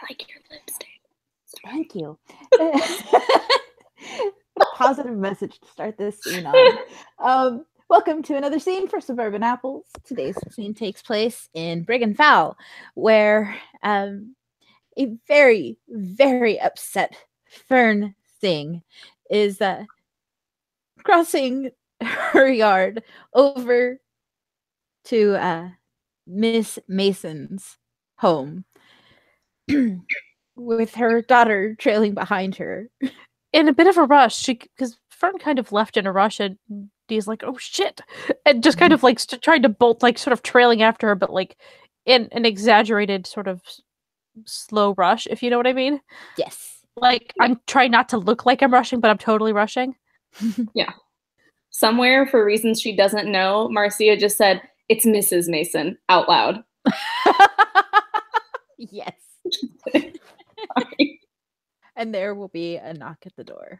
like your lipstick. Sorry. Thank you. What a positive message to start this scene on. Welcome to another scene for Suburban Apples. Today's scene takes place in Brig and Fowl, where a very, very upset Fern Thing is crossing her yard over to Miss Mason's home with her daughter trailing behind her. In a bit of a rush, because Fern kind of left in a rush, and Dee's like, "Oh shit!" and just kind of like tried to bolt, like sort of trailing after her, but like in an exaggerated sort of slow rush, if you know what I mean. Yes. Like I'm trying not to look like I'm rushing, but I'm totally rushing. Yeah. Somewhere, for reasons she doesn't know, Marcia just said, "It's Mrs. Mason," out loud. Yes. And there will be a knock at the door.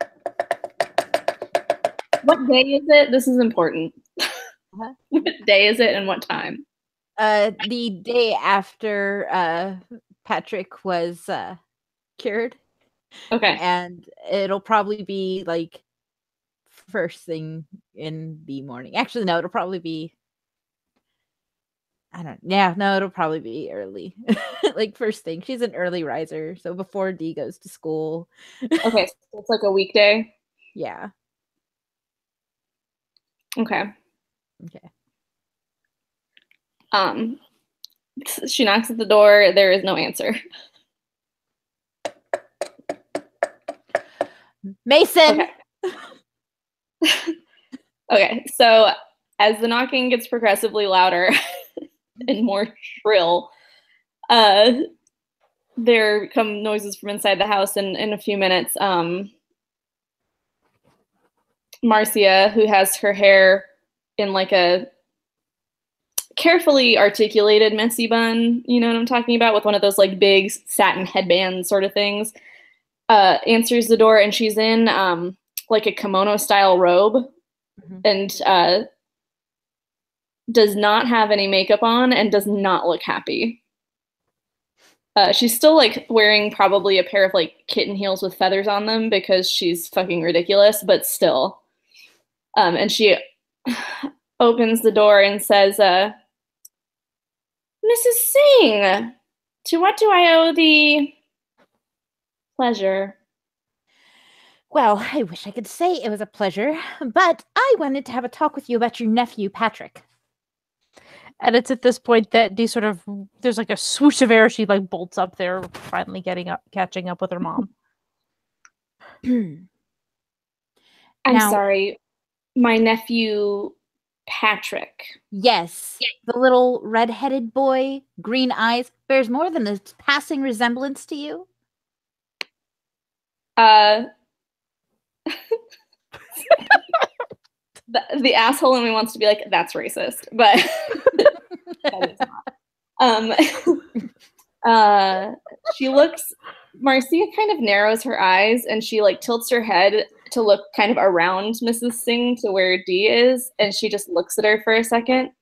What day is it? This is important. What day is it and what time? The day after Patrick was cured. Okay. And it'll probably be like first thing in the morning. Actually, no, it'll probably be it'll probably be early. Like first thing. She's an early riser, so before Dee goes to school. Okay, so it's like a weekday? Yeah. Okay. She knocks at the door. There is no answer. Mason! Okay. Okay, so as the knocking gets progressively louder and more shrill, there come noises from inside the house, and in a few minutes, Marcia, who has her hair in like a carefully articulated messy bun, you know what I'm talking about, with one of those like big satin headband sort of things, answers the door, and she's in like a kimono style robe, and does not have any makeup on and does not look happy. She's still like wearing probably a pair of like kitten heels with feathers on them because she's fucking ridiculous, but still. And she opens the door and says, "Mrs. Singh, to what do I owe the pleasure?" Well, I wish I could say it was a pleasure, but I wanted to have a talk with you about your nephew, Patrick. And it's at this point that Dee sort of, there's like a swoosh of air. She like bolts up there, finally catching up with her mom. I'm sorry, my nephew, Patrick. Yes, the little red-headed boy, green eyes, bears more than a passing resemblance to you. The asshole in me wants to be like, that's racist, but that is not. She looks, Marcia kind of narrows her eyes and she like tilts her head to look kind of around Mrs. Singh to where Dee is, and she just looks at her for a second.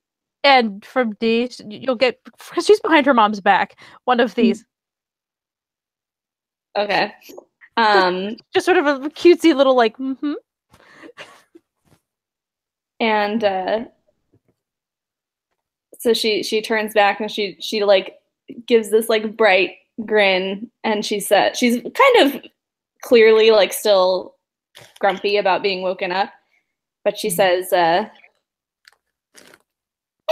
And from Dee, you'll get, because she's behind her mom's back, one of these. Okay. Just sort of a cutesy little like, And so she turns back and she like gives this like bright grin, and she said, she's kind of clearly like still grumpy about being woken up, but she says, "I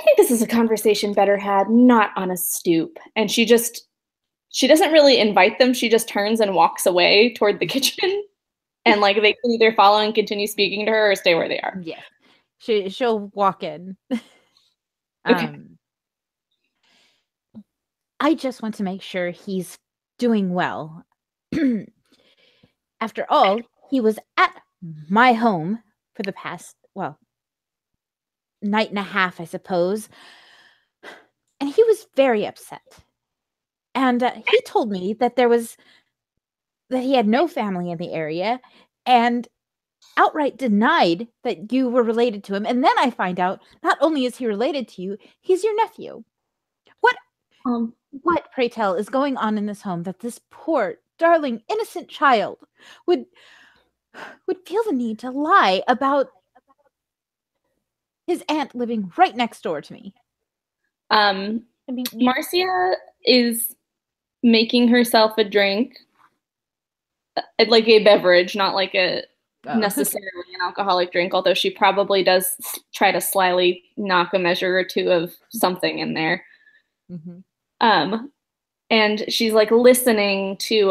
think this is a conversation better had not on a stoop." And she doesn't really invite them. She just turns and walks away toward the kitchen, and like they can either follow and continue speaking to her or stay where they are. Yeah. She'll walk in. Okay. I just want to make sure he's doing well. After all, he was at my home for the past, night and a half, I suppose. And he was very upset. And he told me that that he had no family in the area, and outright denied that you were related to him. And then I find out not only is he related to you, he's your nephew. What What, pray tell, is going on in this home that this poor, darling, innocent child would feel the need to lie about his aunt living right next door to me? I mean, Marcia is making herself a drink, like a beverage, not like a necessarily an alcoholic drink, although she probably does try to slyly knock a measure or two of something in there. And she's like listening to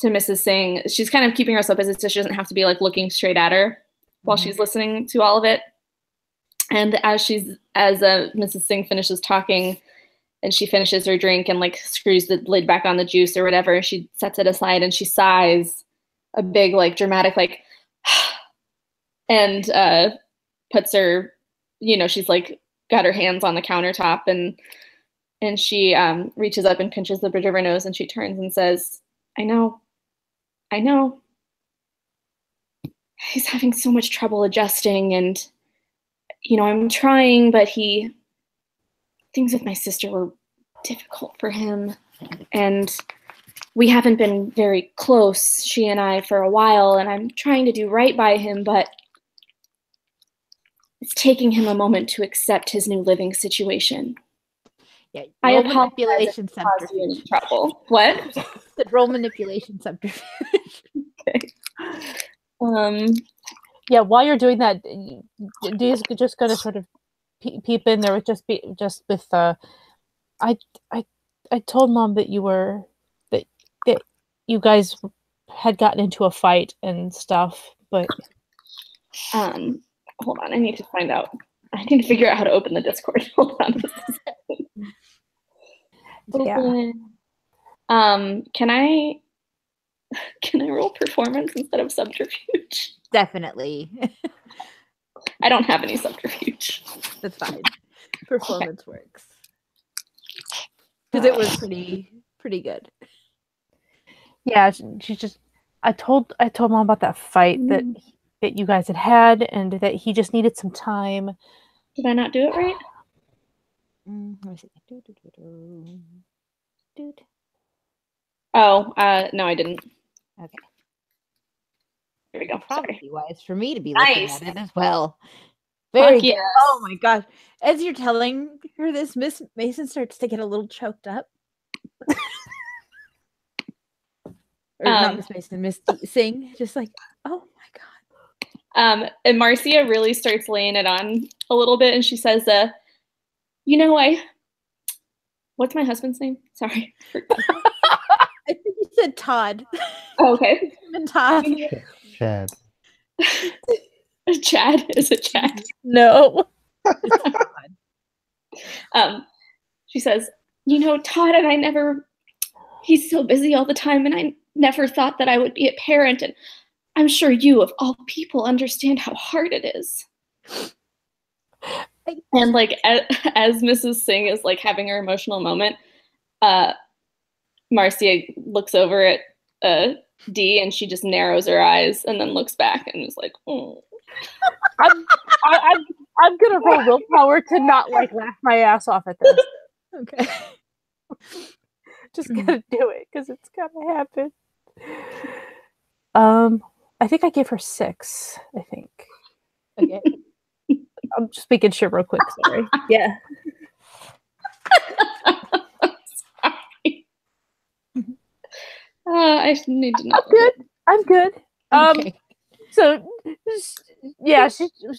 Mrs. Singh. She's kind of keeping herself busy so she doesn't have to be like looking straight at her while she's listening to all of it. And as Mrs. Singh finishes talking and she finishes her drink and like screws the lid back on the juice or whatever, she sets it aside and she sighs a big, like dramatic, like, and puts her, she's like got her hands on the countertop and she reaches up and pinches the bridge of her nose and she turns and says, I know. He's having so much trouble adjusting and, I'm trying, but things with my sister were difficult for him. And we haven't been very close, she and I, for a while, and I'm trying to do right by him, but it's taking him a moment to accept his new living situation. Yeah, I manipulation subterfuge. Trouble. What? The role manipulation subterfuge. Okay. Yeah, while you're doing that, Dee's just gonna sort of peep in there with I told Mom that that you guys had gotten into a fight and stuff, but hold on, I need to find out. I need to figure out how to open the Discord. Hold on a second. Open. Yeah. Can I roll performance instead of subterfuge? Definitely. I don't have any subterfuge. That's fine. Performance works. Because it was pretty good. Yeah, she just. I told Mom about that fight that you guys had, and that he just needed some time. Did I not do it right? Let me see. Oh, no, I didn't. Okay. Here we go. Probably wise for me to be looking at it as well. Very good. Yes. Oh my gosh. As you're telling her this, Miss Mason starts to get a little choked up. Or not Miss Mason, Miss Singh. Just like, oh my God. And Marcia really starts laying it on a little bit and she says, what's my husband's name? Sorry. I think you said Todd. Oh, okay. And Todd. Chad. Chad? Is it Chad? No. She says, Todd and I he's so busy all the time and I never thought that I would be a parent, and I'm sure you, of all people, understand how hard it is. And like as Mrs. Singh is like having her emotional moment, Marcia looks over at Dee and she just narrows her eyes and then looks back and is like, oh. I'm gonna roll willpower to not like laugh my ass off at this. Okay. Just gotta do it because it's gonna happen. I think I gave her 6. I think. Okay. I'm just making sure real quick. Sorry. Yeah. Sorry. I need to know. I'm good. Okay. So, yeah,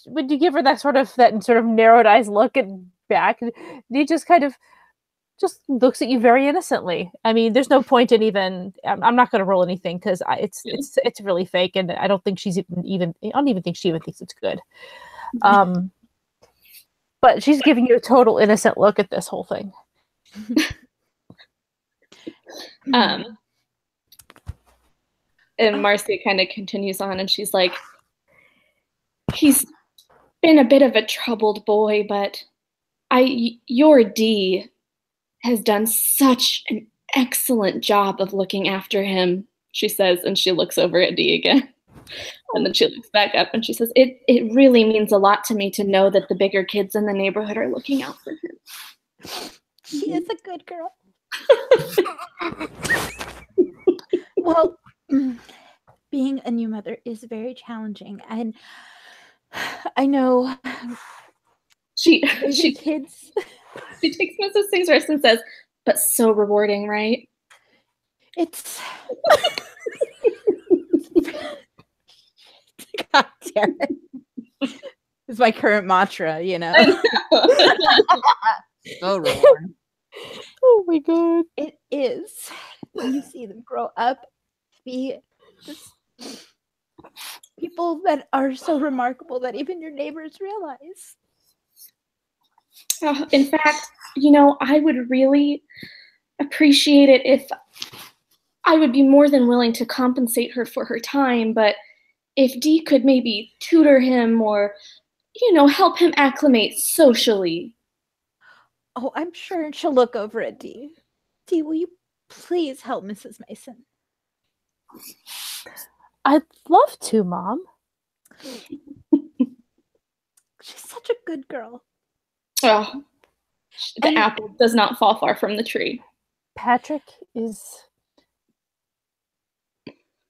when you give her that sort of narrowed eyes look and back, he just kind of just looks at you very innocently. I mean, there's no point in even. I'm not going to roll anything because it's really fake, and I don't think she's even. I don't even think she even thinks it's good. But she's giving you a total innocent look at this whole thing. And Marcia kind of continues on, and she's like, he's been a bit of a troubled boy, but your Dee has done such an excellent job of looking after him, she says, and she looks over at Dee again. And then she looks back up and she says, it really means a lot to me to know that the bigger kids in the neighborhood are looking out for him. She is a good girl. Well, being a new mother is very challenging, and I know She kids. She takes Mrs. Sing's wrist and says, "But so rewarding, right?" It's God damn it. It's my current mantra, you know. So rewarding. Oh my god. It is when you see them grow up, be just people that are so remarkable that even your neighbors realize. In fact, you know, I would really appreciate it if I would be more than willing to compensate her for her time, but if Dee could maybe tutor him or, you know, help him acclimate socially. Oh, I'm sure she'll look over at Dee. Dee, will you please help Mrs. Mason? I'd love to, Mom. She's such a good girl. Oh, the apple does not fall far from the tree. Patrick is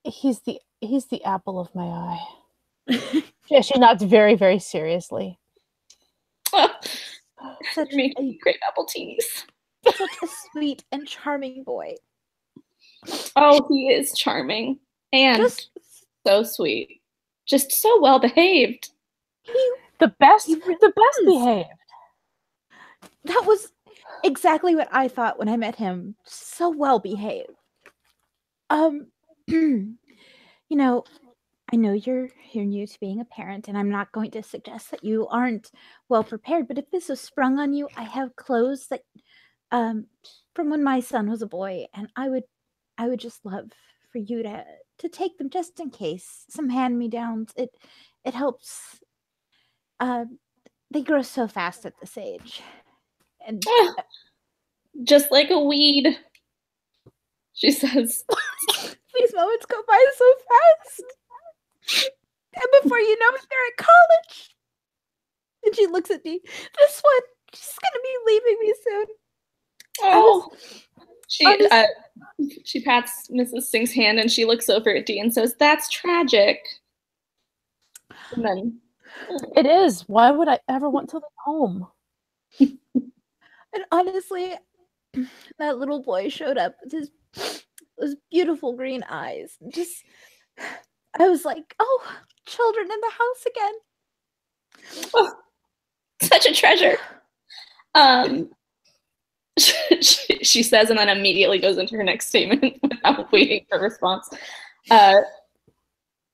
he's the apple of my eye. She nods very, very seriously. Such making great apple teenies. Such a sweet and charming boy. Oh, he is charming and so sweet. Just so well behaved. The best behaved. That was exactly what I thought when I met him. So well behaved. You know, I know you're new to being a parent, and I'm not going to suggest that you aren't well prepared, but if this was sprung on you, I have clothes that from when my son was a boy, and I would just love for you to take them just in case. Some hand-me-downs. It helps. They grow so fast at this age. And just like a weed, she says. These moments go by so fast. And before you know it, they're at college. And she looks at me. This one, she's gonna be leaving me soon. Oh. She pats Mrs. Singh's hand and she looks over at Dee and says, "That's tragic." And then it is. Why would I ever want to leave home? And honestly, that little boy showed up with those beautiful green eyes. I was like, oh, children in the house again. Oh, such a treasure. She says, and then immediately goes into her next statement without waiting for a response.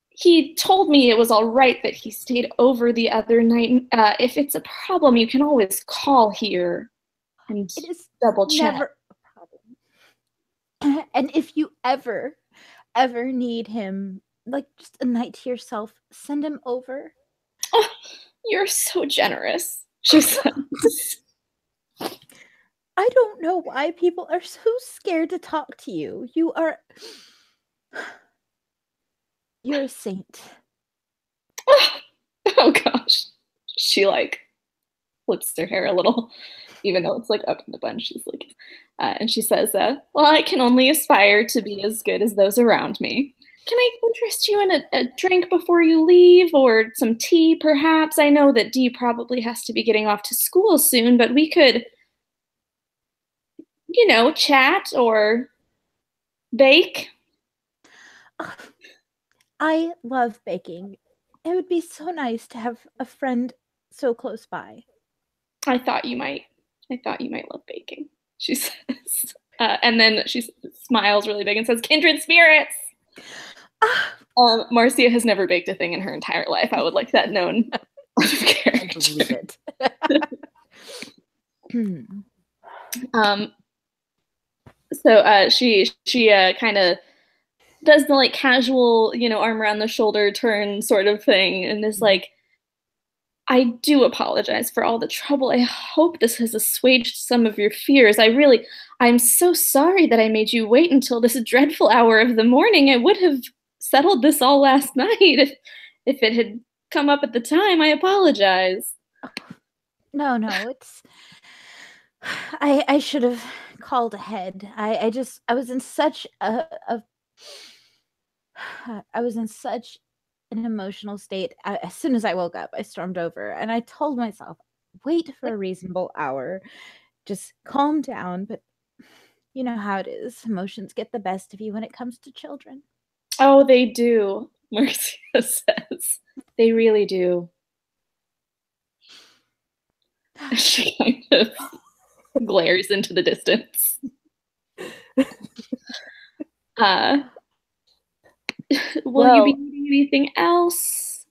He told me it was all right that he stayed over the other night. If it's a problem, you can always call here and double check. Never a problem. And if you ever need him, like just a night to yourself, send him over. Oh, you're so generous, she says. I don't know why people are so scared to talk to you. You're a saint. Oh gosh. She like flips her hair a little, even though it's like up in the bun. She's like, and she says, well, I can only aspire to be as good as those around me. Can I interest you in a drink before you leave, or some tea perhaps? I know that Dee probably has to be getting off to school soon, but we could, you know, chat or bake. I love baking. It would be so nice to have a friend so close by. I thought you might love baking, she says. And then she smiles really big and says, kindred spirits. Marcia has never baked a thing in her entire life. I would like that known out of character. So she kind of does the like casual, you know, arm around the shoulder turn sort of thing, and is like, I do apologize for all the trouble. I hope this has assuaged some of your fears. I'm so sorry that I made you wait until this dreadful hour of the morning. I would have settled this all last night if it had come up at the time. I apologize. No, I should have called ahead. I was in such I was in such an emotional state. As soon as I woke up, I stormed over and I told myself, wait for a reasonable hour. Just calm down. But you know how it is. Emotions get the best of you when it comes to children. Oh, they do, Marcia says. They really do. She kind of glares into the distance. Will you be needing anything else?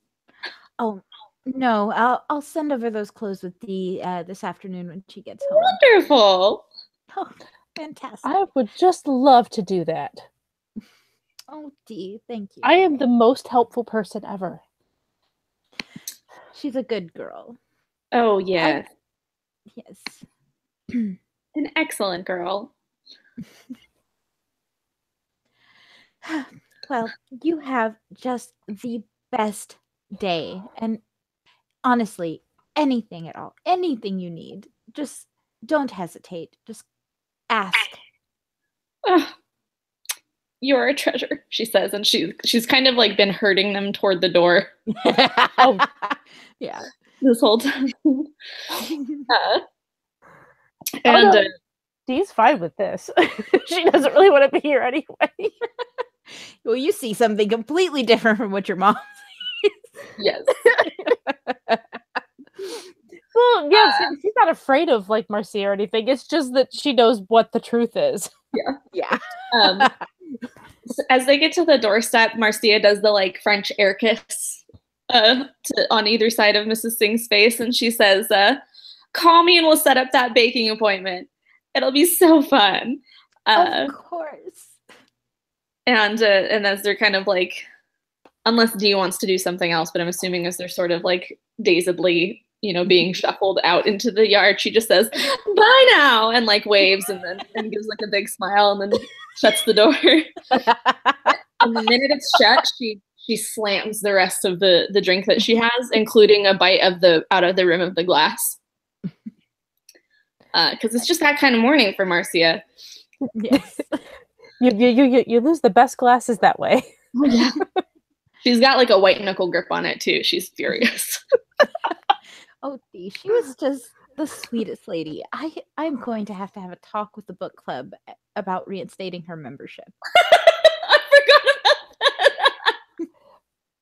Oh no, I'll send over those clothes with Dee this afternoon when she gets home. Wonderful. Oh, fantastic. I would just love to do that. Oh, Dee, thank you. I am the most helpful person ever. She's a good girl. Oh, yes. Yes. An excellent girl. Well, you have just the best day. And honestly, anything at all, anything you need, just don't hesitate. Just ask. Oh, you're a treasure, she says, and she's kind of like been herding them toward the door. Oh, yeah. This whole time. And Dee's fine with this. She doesn't really want to be here anyway. Well, you see something completely different from what your mom sees. Yes. Well, yeah, she's not afraid of like Marcia or anything. It's just that she knows what the truth is. Yeah. So as they get to the doorstep, Marcia does the like French air kiss on either side of Mrs. Singh's face, and she says, "Call me and we'll set up that baking appointment. It'll be so fun." Of course. And as they're kind of like, unless Dee wants to do something else, but I'm assuming as they're sort of like dazedly, being shuffled out into the yard, she just says, "Bye now," and like waves and gives like a big smile and then shuts the door. And the minute it's shut, she slams the rest of the drink that she has, including a bite out of the rim of the glass. Because it's just that kind of morning for Marcia. Yes. You lose the best glasses that way. Yeah. She's got like a white knuckle grip on it too. She's furious. Oh, Dee, she was just the sweetest lady. I'm going to have a talk with the book club about reinstating her membership. I forgot about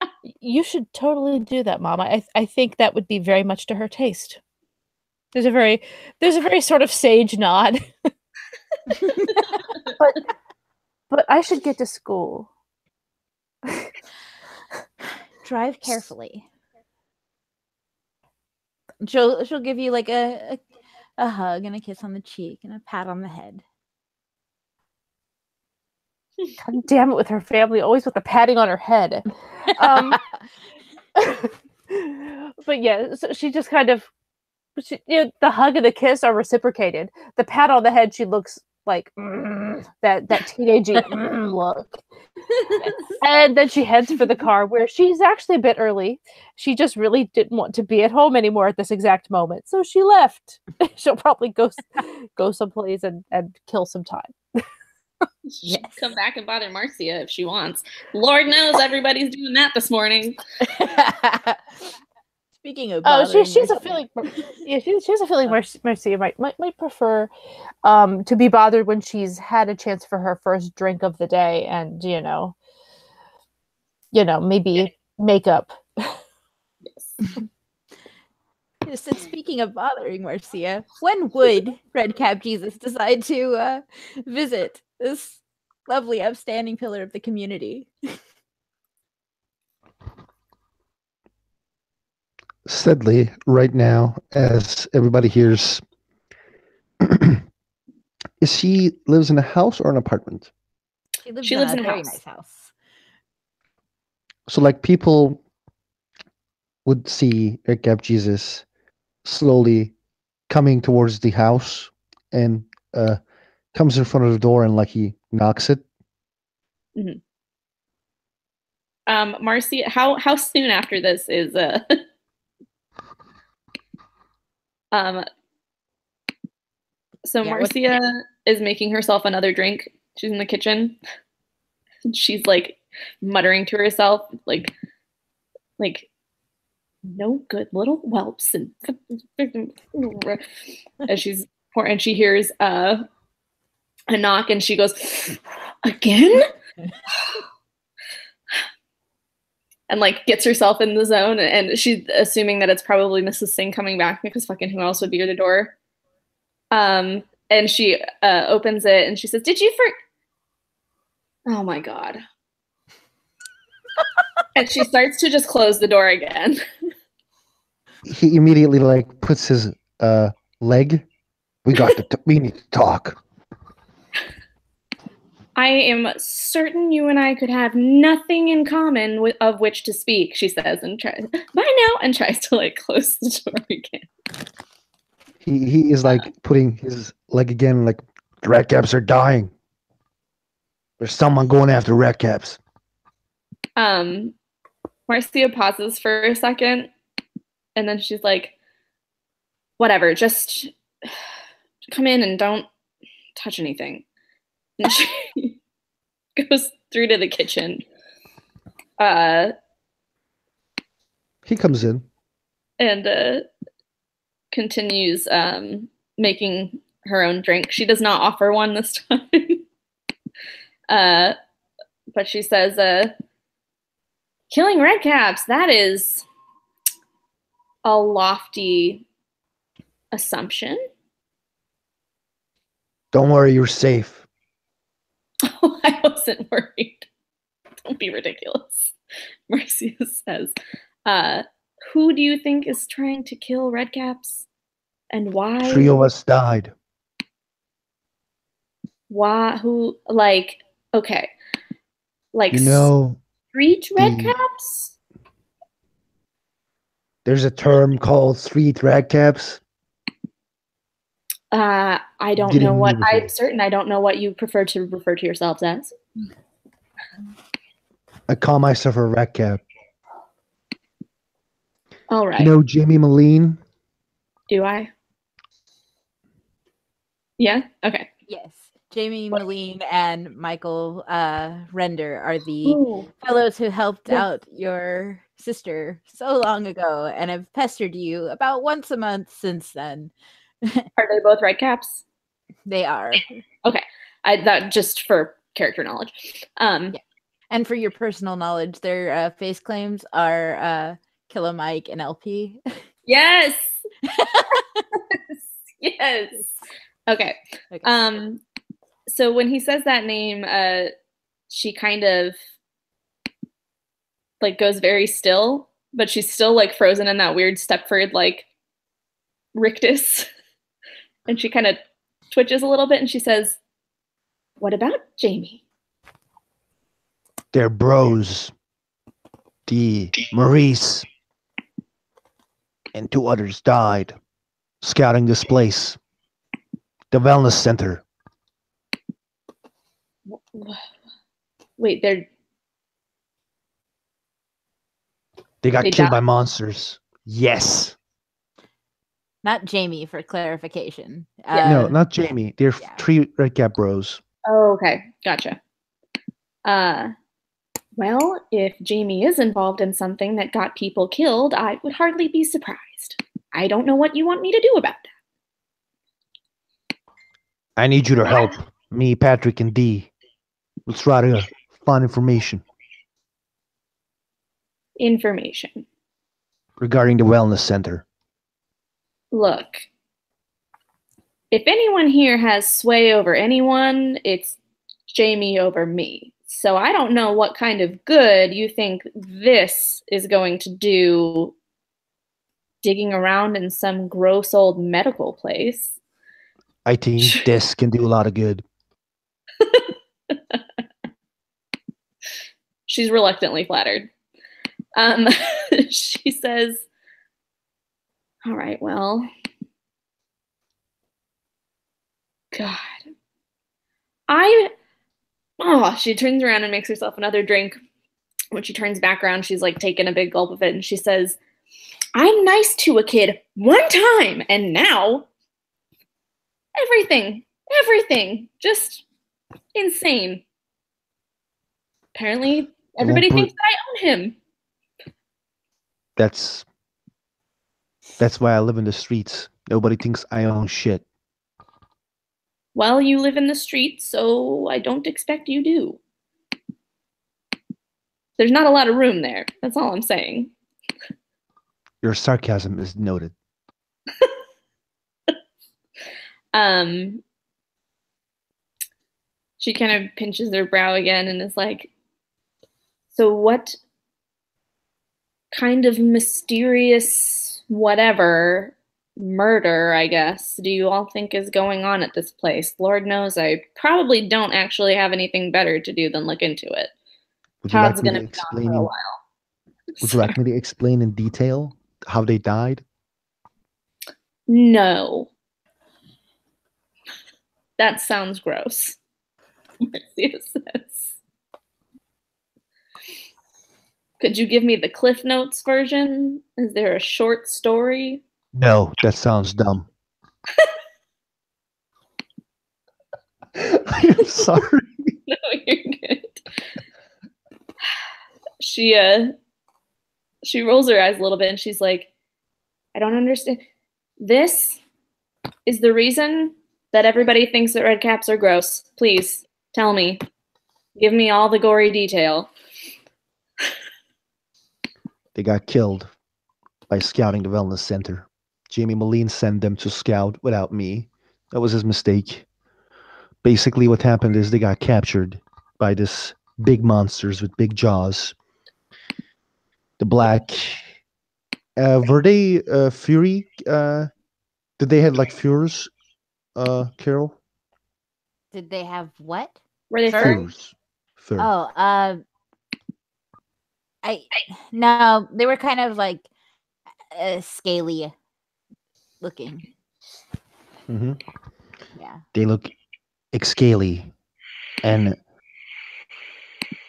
that. You should totally do that, Mama. I think that would be very much to her taste. There's a very sort of sage nod. But I should get to school. Drive carefully. She'll give you like a hug and a kiss on the cheek and a pat on the head. God damn it with her family, always with the patting on her head. But yeah, so she just kind of, the hug and the kiss are reciprocated. The pat on the head, she looks like that teenagey look. And then she heads for the car, where she's actually a bit early. She just really didn't want to be at home anymore at this exact moment, so she left. She'll probably go someplace and kill some time. She can come back and bother Marcia if she wants. Lord knows everybody's doing that this morning. Speaking of, she's a feeling. Yeah, she's a feeling. Marcia might prefer to be bothered when she's had a chance for her first drink of the day, and maybe makeup. Yes. Yes, and speaking of bothering Marcia, when would Redcap Jesus decide to visit this lovely, upstanding pillar of the community? Steadily, right now, as everybody hears, is she lives in a house or an apartment? She lives in a very nice house. So, like, people would see Redcap Jesus slowly coming towards the house and comes in front of the door and like he knocks it. Mm-hmm. Marcia, how soon after this is So Yeah, Marcia is making herself another drink. She's in the kitchen. She's like muttering to herself, like no good little whelps, and as she's pouring, and she hears a knock, and she goes, again, and like gets herself in the zone, and she's assuming that it's probably Mrs. Singh coming back because fucking who else would be at the door? And she opens it and she says, "Did you Oh my god!" And she starts to just close the door again. He immediately like puts his leg. We need to talk. I am certain you and I could have nothing in common of which to speak, she says, and tries, bye now, and tries to like close the door again. He is like putting his leg again, like, the red caps are dying. There's someone going after red caps. Marcia pauses for a second, and then she's like, whatever, just come in and don't touch anything. And she goes through to the kitchen. He comes in. And continues making her own drink. She does not offer one this time. But she says, killing redcaps, that is a lofty assumption. Don't worry, you're safe. Oh, I wasn't worried. Don't be ridiculous. Marcia says, who do you think is trying to kill redcaps? And why? 3 of us died. Why? Who? Like, okay. Like, You know, street redcaps? there's a term called street redcaps. I don't know what. I'm certain I don't know what you prefer to refer to yourselves as. I call myself a redcap. All right. You know Jamie Moline? Do I? Yeah? Okay. Yes. Jamie Moline and Michael Render are the fellows who helped out your sister so long ago and have pestered you about once a month since then. Are they both redcaps? They are. Okay. That just for character knowledge. Yeah. And for your personal knowledge, their face claims are Killer Mike and LP. Yes. Yes. Okay. So when he says that name, she kind of like goes very still, but she's still like frozen in that weird Stepford like rictus. And she kind of twitches a little bit and she says, what about Jamie? They're bros. Maurice and 2 others died scouting this place. The wellness center. Wait, they got killed by monsters. Yes. Not Jamie, for clarification. No, not Jamie. They're 3 redcap bros. Oh, okay. Gotcha. Well, if Jamie is involved in something that got people killed, I would hardly be surprised. I don't know what you want me to do about that. I need you to help me, Patrick, and Dee. Let's try to find information. Information. Regarding the wellness center. Look, if anyone here has sway over anyone, it's Jamie over me. So I don't know what kind of good you think this is going to do digging around in some gross old medical place. I think this can do a lot of good. She's reluctantly flattered. She says, all right, well, God. She turns around and makes herself another drink. When she turns back around, she's like taking a big gulp of it, and she says, I'm nice to a kid one time, and now Everything. Just insane. Apparently, everybody thinks that I own him. That's why I live in the streets. Nobody thinks I own shit. Well, you live in the streets, so I don't expect you do. There's not a lot of room there. That's all I'm saying. Your sarcasm is noted. She kind of pinches her brow again and is like, so what kind of mysterious whatever murder, I guess, do you all think is going on at this place? Lord knows I probably don't actually have anything better to do than look into it. Todd's going to be gone for a while. Would you like me to explain in detail how they died? No. That sounds gross. Marcia says. Could you give me the Cliff Notes version? Is there a short story? No, that sounds dumb. I'm sorry. No, you're good. She rolls her eyes a little bit and she's like, I don't understand. This is the reason that everybody thinks that red caps are gross. Please tell me. Give me all the gory detail. They got killed by scouting the wellness center. Jamie Moline sent them to scout without me. That was his mistake. Basically, what happened is they got captured by this big monsters with big jaws. The black... were they Fury? Did they have like Furs, Carol? Did they have what? Were they Furs? Fur. Oh, no, they were kind of like scaly looking. Mm-hmm. Yeah. They look scaly, and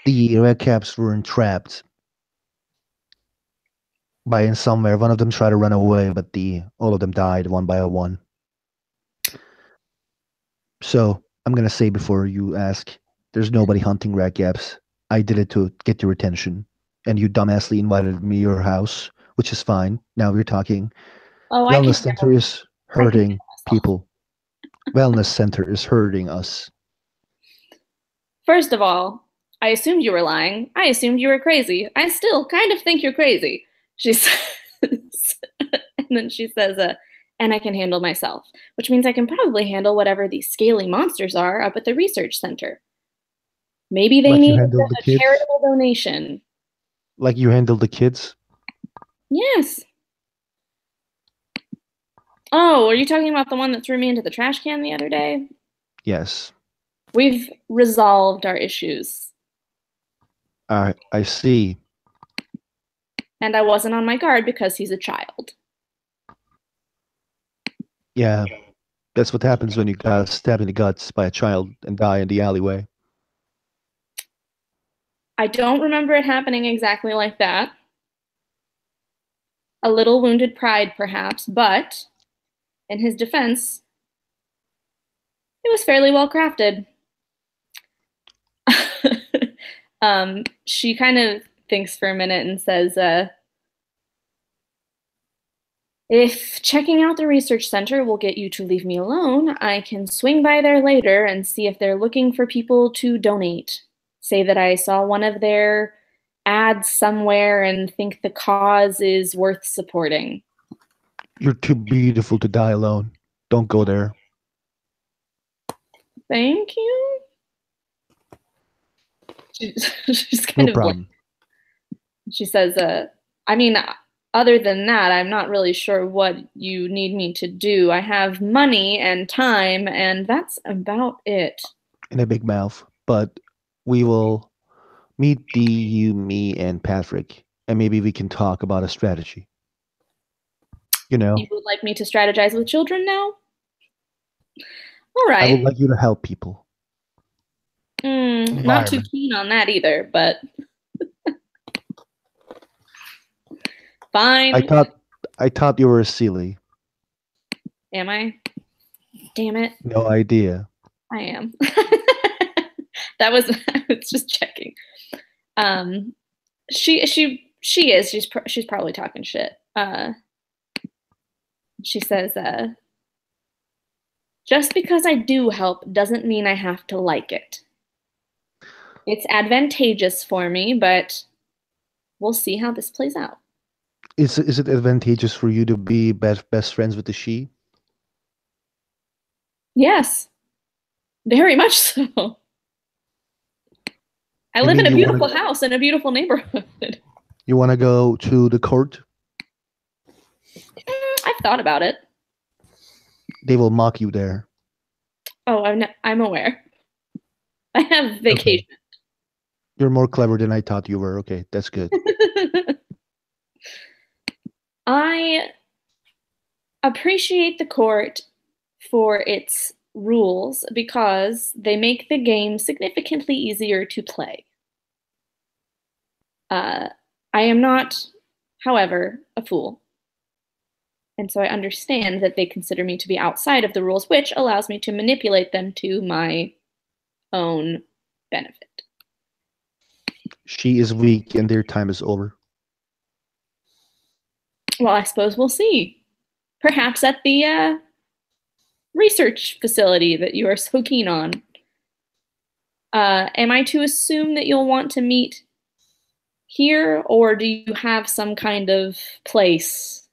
the red caps were entrapped by in somewhere. One of them tried to run away, but all of them died one by one. So I'm gonna say before you ask, there's nobody hunting red caps. I did it to get your attention, and you dumbassly invited me to your house, which is fine. Now we're talking. Oh, Wellness center is hurting people. Wellness center is hurting us. First of all, I assumed you were lying. I assumed you were crazy. I still kind of think you're crazy. She says, and then she says, and I can handle myself, which means I can probably handle whatever these scaly monsters are up at the research center. Maybe they need a charitable donation. Like you handled the kids? Yes. Oh, are you talking about the one that threw me into the trash can the other day? Yes. We've resolved our issues. I see. And I wasn't on my guard because he's a child. Yeah, that's what happens when you got stabbed in the guts by a child and die in the alleyway. I don't remember it happening exactly like that. A little wounded pride, perhaps, but in his defense, it was fairly well crafted. She kind of thinks for a minute and says, if checking out the research center will get you to leave me alone, I can swing by there later and see if they're looking for people to donate. Say that I saw one of their ads somewhere and think the cause is worth supporting. You're too beautiful to die alone. Don't go there. Thank you. She's kind no of problem. Blank. She says, I mean, other than that, I'm not really sure what you need me to do. I have money and time, and that's about it. In a big mouth. But we will meet you, me, and Patrick, and maybe we can talk about a strategy. You know. You would like me to strategize with children now? All right. I would like you to help people. Not too keen on that either, but fine. I thought you were silly. Am I? Damn it. No idea. I am. I was just checking. She is. She's probably talking shit. She says, just because I do help doesn't mean I have to like it. It's advantageous for me, but we'll see how this plays out. Is it advantageous for you to be best friends with the she? Yes, very much so. I live in a beautiful house in a beautiful neighborhood. You want to go to the court? I've thought about it. They will mock you there. Oh, I'm aware. I have vacation. Okay. You're more clever than I thought you were. Okay, that's good. I appreciate the court for its rules because they make the game significantly easier to play. I am not, however, a fool. And so I understand that they consider me to be outside of the rules, which allows me to manipulate them to my own benefit. She is weak and their time is over. Well, I suppose we'll see. Perhaps at the research facility that you are so keen on. Am I to assume that you'll want to meet here, or do you have some kind of place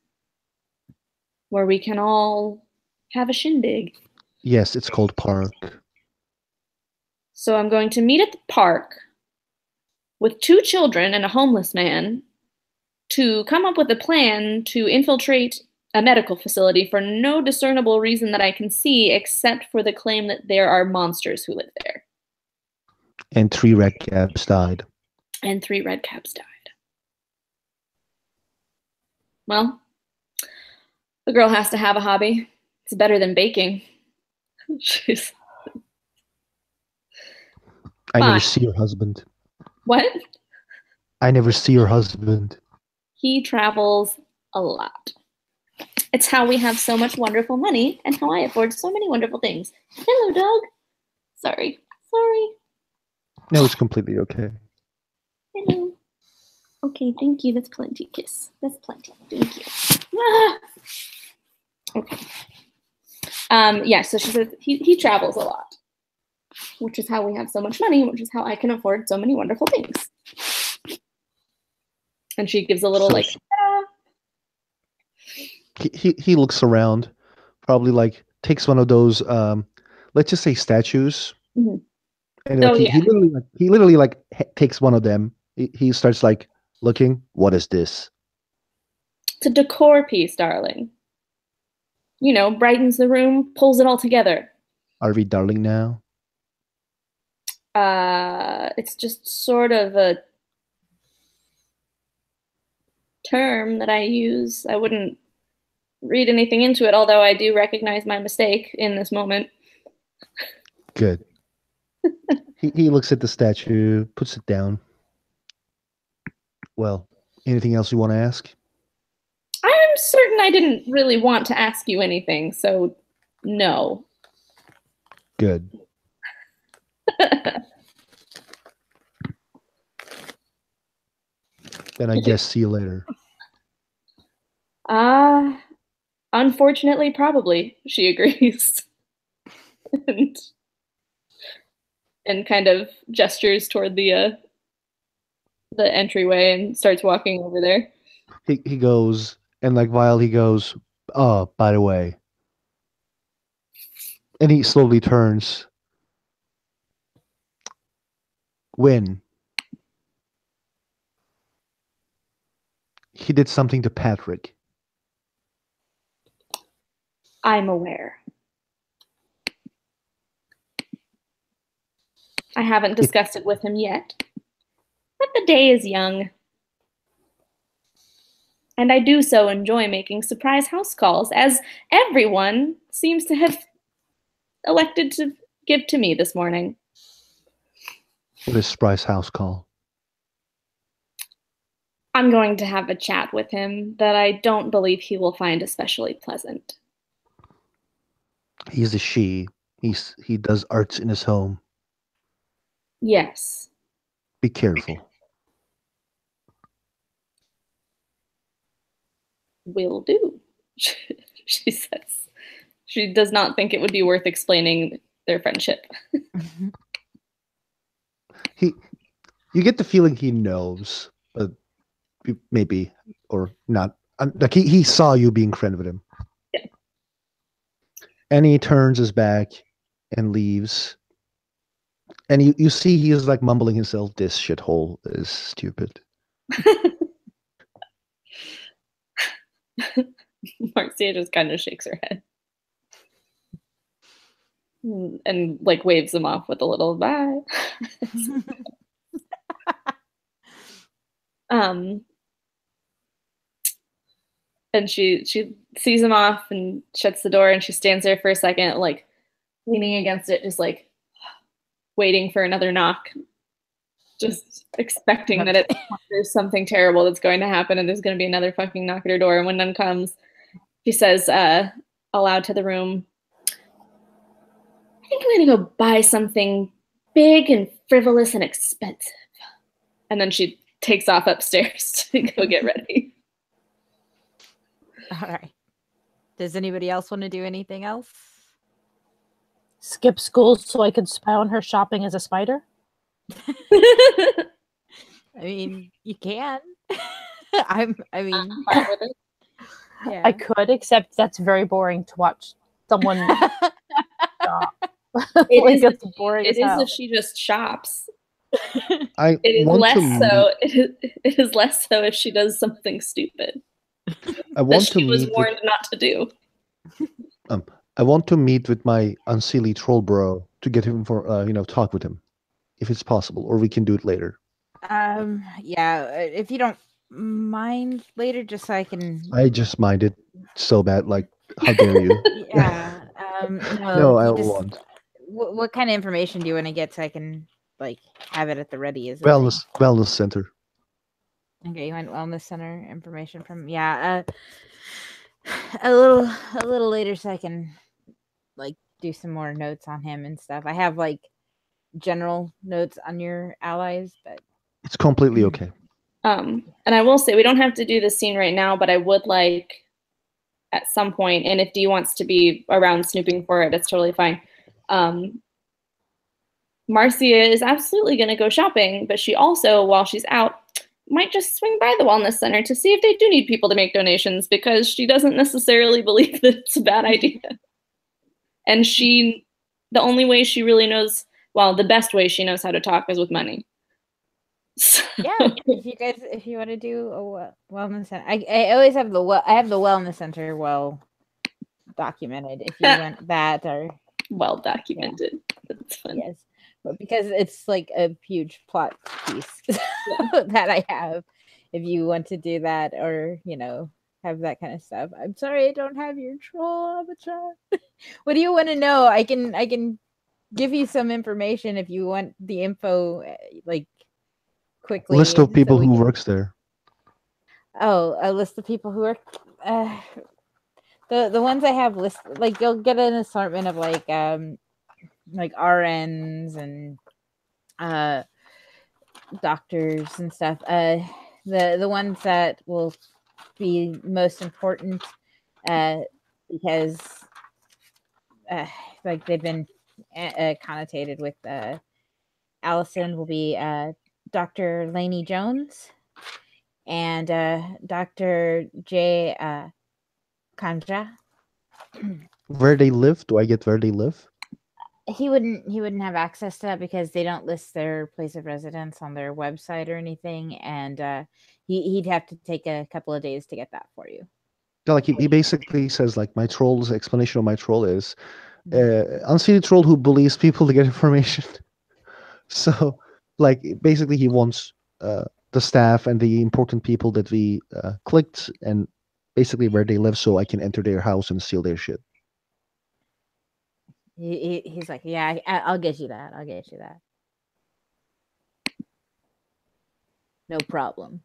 where we can all have a shindig? Yes, it's called park. So I'm going to meet at the park with 2 children and a homeless man to come up with a plan to infiltrate a medical facility for no discernible reason that I can see, except for the claim that there are monsters who live there. And 3 red caps died. And 3 red caps died. Well, the girl has to have a hobby. It's better than baking. Jeez. I never see your husband. What? I never see your husband. He travels a lot. It's how we have so much wonderful money and how I afford so many wonderful things. Hello, dog. Sorry. No, it's completely okay. Hello. Okay, thank you. That's plenty. Kiss. That's plenty. Thank you. Ah! Okay. Yeah, so she says he travels a lot, which is how we have so much money, which is how I can afford so many wonderful things. And she gives a little He looks around, probably takes one of those let's just say statues. Mm-hmm. And he literally takes one of them. He starts looking. What is this? It's a decor piece, darling. You know, brightens the room, pulls it all together. Are we darling now? It's just sort of a term that I use. I wouldn't read anything into it, although I do recognize my mistake in this moment. Good. He looks at the statue, puts it down. Well, anything else you want to ask? I'm certain I didn't really want to ask you anything, so no. Good. Then I guess see you later. Unfortunately, probably, she agrees. and kind of gestures toward the entryway and starts walking over there. He goes, and while he goes, oh, by the way. And he slowly turns. When he did something to Patrick. I'm aware. I haven't discussed it with him yet, but the day is young. And I do so enjoy making surprise house calls, as everyone seems to have elected to give to me this morning. What is surprise house call? I'm going to have a chat with him that I don't believe he will find especially pleasant. He's a she. He does arts in his home. Yes. Be careful. Will do. She says. She does not think it would be worth explaining their friendship. You get the feeling he knows, but maybe or not. Like he saw you being friend with him. Yeah. And he turns his back and leaves. And you see he is like mumbling himself, this shithole is stupid. Marcia just kind of shakes her head. And like waves him off with a little bye. And she sees him off and shuts the door, and she stands there for a second, like leaning against it, just like waiting for another knock, just expecting that there's something terrible that's going to happen and there's going to be another fucking knock at her door. And when none comes, she says aloud to the room, I think I'm gonna go buy something big and frivolous and expensive. And then she takes off upstairs to go get ready. All right. Does anybody else want to do anything else? Skip school so I could spy on her shopping as a spider? I mean, you can. I mean, Fine with it. yeah. I could, except that's very boring to watch someone shop. It It's boring is as hell. if she just shops. I It is want less to so. It is less so if she does something stupid I want that to she was meet warned not to do. I want to meet with my unseelie troll bro to get him for talk with him, if it's possible, or we can do it later. Yeah, if you don't mind later, just so I can. I just mind it so bad. Like, how dare you? Yeah. No, I you just. want What kind of information do you want to get so I can like have it at the ready? Is wellness center. Okay, you want wellness center information from a little later so I can like do some more notes on him and stuff. I have like general notes on your allies, but It's completely okay. And I will say we don't have to do this scene right now, but I would like at some point, and if Dee wants to be around snooping for it, it's totally fine. Marcia is absolutely going to go shopping, but she also, while she's out, might just swing by the wellness center to see if they do need people to make donations, because she doesn't necessarily believe that it's a bad idea. And the only way she really knows, well, the best way she knows how to talk is with money. So. Yeah, if you want to do a wellness center, I always have the wellness center well documented. If you want that, or well documented, yeah. That's fun. Yes, but because it's like a huge plot piece that I have. If you want to do that, or have that kind of stuff. I'm sorry, I don't have your troll avatar. What do you want to know? I can give you some information if you want the info, like. Quickly, list of people who works there. Oh, a list of people who work. The ones I have listed, like you'll get an assortment of like RNs and doctors and stuff. The ones that will be most important because like they've been connotated with Allison will be Dr. Lainey Jones and Dr. J. Kanja. Where they live? Do I get where they live? He wouldn't have access to that because they don't list their place of residence on their website or anything, and he'd have to take a couple of days to get that for you. Yeah, like he basically says, like, my troll's explanation of my troll is unseelie troll who bullies people to get information. So, like, basically he wants the staff and the important people that we clicked and basically where they live so I can enter their house and steal their shit. He's like, yeah, I'll get you that. I'll get you that. No problem.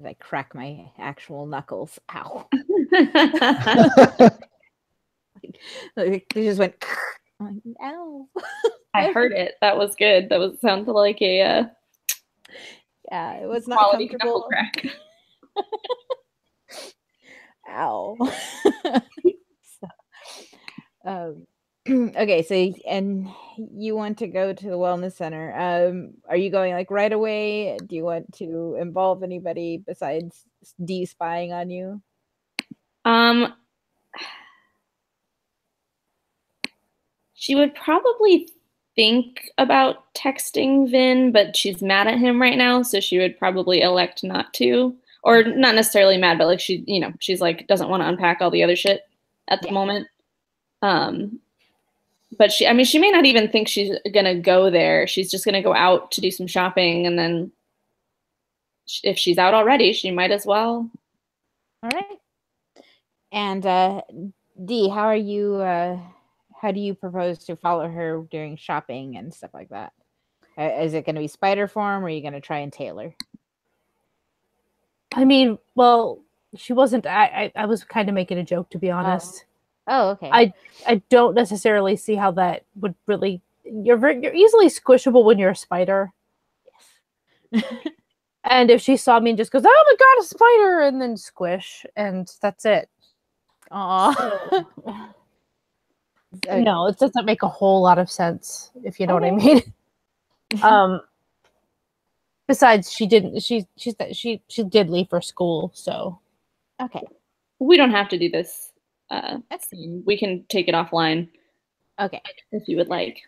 I crack my actual knuckles. Ow. Like, they just went. I'm like, ow. I heard it. That was good. That was sounded like a Yeah, it was not quality knuckle comfortable. crack. Ow. So, okay, so and you want to go to the wellness center. Are you going like right away? Do you want to involve anybody besides D spying on you? She would probably think about texting Vin, but she's mad at him right now, so she would probably elect not to. Or not necessarily mad, but like she, she's like doesn't want to unpack all the other shit at the moment. But she may not even think she's gonna go there. She's just gonna go out to do some shopping, and then if she's out already, she might as well. All right. And D, how are you? How do you propose to follow her during shopping and stuff like that? Is it going to be spider form, or are you going to try and tailor? I mean, well, she wasn't. I was kind of making a joke, to be honest. Oh, okay. I don't necessarily see how that would really. You're easily squishable when you're a spider. Yes. And if she saw me and just goes, "Oh my god, a spider," and then squish, and that's it. Aw. No, it doesn't make a whole lot of sense, if you know what I mean. Besides, she didn't. She did leave for school, so okay. We don't have to do this. We can take it offline. Okay, if you would like.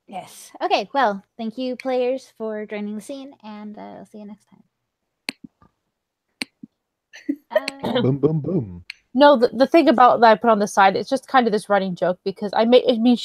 Yes. Okay. Well, thank you, players, for joining the scene, and I'll see you next time. Boom, boom, boom. No, the thing about that I put on the side, it's just kind of this running joke because I mean,